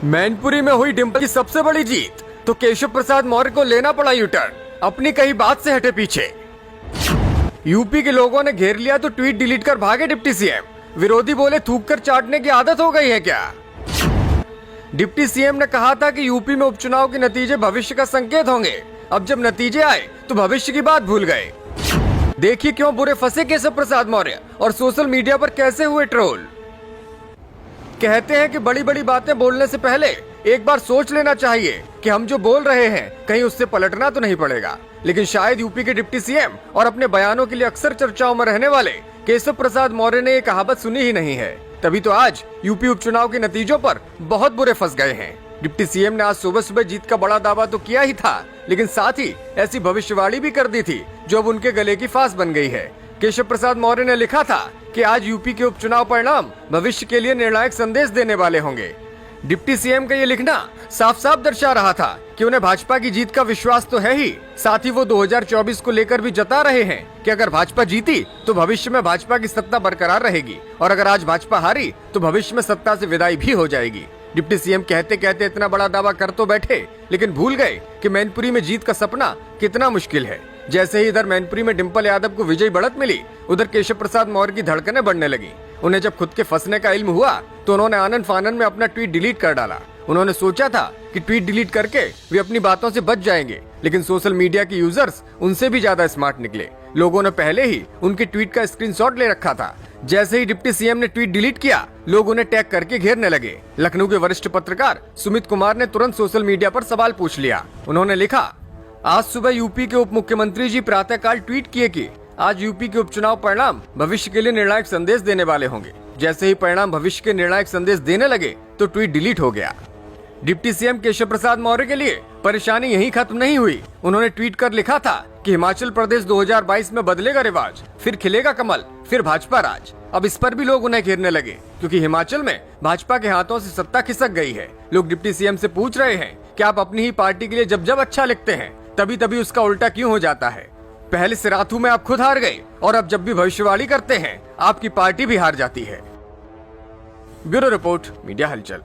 मैनपुरी में हुई डिम्पल की सबसे बड़ी जीत तो केशव प्रसाद मौर्य को लेना पड़ा यूटर्न, अपनी कही बात से हटे पीछे। यूपी के लोगों ने घेर लिया तो ट्वीट डिलीट कर भागे डिप्टी सीएम, विरोधी बोले थूक कर चाटने की आदत हो गई है क्या। डिप्टी सीएम ने कहा था कि यूपी में उपचुनाव के नतीजे भविष्य का संकेत होंगे, अब जब नतीजे आए तो भविष्य की बात भूल गए। देखिए क्यों बुरे फंसे केशव प्रसाद मौर्य और सोशल मीडिया पर कैसे हुए ट्रोल। कहते हैं कि बड़ी बड़ी बातें बोलने से पहले एक बार सोच लेना चाहिए कि हम जो बोल रहे हैं कहीं उससे पलटना तो नहीं पड़ेगा। लेकिन शायद यूपी के डिप्टी सीएम और अपने बयानों के लिए अक्सर चर्चाओं में रहने वाले केशव प्रसाद मौर्य ने ये कहावत सुनी ही नहीं है, तभी तो आज यूपी उपचुनाव के नतीजों पर बहुत बुरे फंस गए हैं। डिप्टी सीएम ने आज सुबह सुबह जीत का बड़ा दावा तो किया ही था, लेकिन साथ ही ऐसी भविष्यवाणी भी कर दी थी जो अब उनके गले की फांस बन गई है। केशव प्रसाद मौर्य ने लिखा था कि आज यूपी के उपचुनाव परिणाम भविष्य के लिए निर्णायक संदेश देने वाले होंगे। डिप्टी सीएम का ये लिखना साफ साफ दर्शा रहा था कि उन्हें भाजपा की जीत का विश्वास तो है ही, साथ ही वो 2024 को लेकर भी जता रहे हैं कि अगर भाजपा जीती तो भविष्य में भाजपा की सत्ता बरकरार रहेगी और अगर आज भाजपा हारी तो भविष्य में सत्ता से विदाई भी हो जाएगी। डिप्टी सीएम कहते कहते इतना बड़ा दावा कर तो बैठे, लेकिन भूल गए कि मैनपुरी में जीत का सपना कितना मुश्किल है। जैसे ही इधर मैनपुरी में डिम्पल यादव को विजयी बढ़त मिली, उधर केशव प्रसाद मौर्य की धड़कनें बढ़ने लगी। उन्हें जब खुद के फंसने का इल्म हुआ तो उन्होंने आनंद फानन में अपना ट्वीट डिलीट कर डाला। उन्होंने सोचा था कि ट्वीट डिलीट करके वे अपनी बातों से बच जाएंगे, लेकिन सोशल मीडिया के यूजर्स उनसे भी ज्यादा स्मार्ट निकले। लोगों ने पहले ही उनके ट्वीट का स्क्रीनशॉट ले रखा था। जैसे ही डिप्टी सीएम ने ट्वीट डिलीट किया, लोग उन्हें टैग करके घेरने लगे। लखनऊ के वरिष्ठ पत्रकार सुमित कुमार ने तुरंत सोशल मीडिया पर सवाल पूछ लिया। उन्होंने लिखा, आज सुबह यूपी के उप मुख्यमंत्री जी प्रातःकाल ट्वीट किए कि आज यूपी के उपचुनाव परिणाम भविष्य के लिए निर्णायक संदेश देने वाले होंगे। जैसे ही परिणाम भविष्य के निर्णायक संदेश देने लगे तो ट्वीट डिलीट हो गया। डिप्टी सीएम केशव प्रसाद मौर्य के लिए परेशानी यहीं खत्म नहीं हुई। उन्होंने ट्वीट कर लिखा था कि हिमाचल प्रदेश 2022 में बदलेगा रिवाज, फिर खिलेगा कमल, फिर भाजपा राज। अब इस पर भी लोग उन्हें घेरने लगे क्योंकि हिमाचल में भाजपा के हाथों से सत्ता खिसक गई है। लोग डिप्टी सीएम से पूछ रहे हैं कि आप अपनी ही पार्टी के लिए जब जब अच्छा लिखते हैं तभी तभी उसका उल्टा क्यों हो जाता है। पहले सिराथू में आप खुद हार गए और अब जब भी भविष्यवाणी करते हैं आपकी पार्टी भी हार जाती है। ब्यूरो रिपोर्ट, मीडिया हलचल।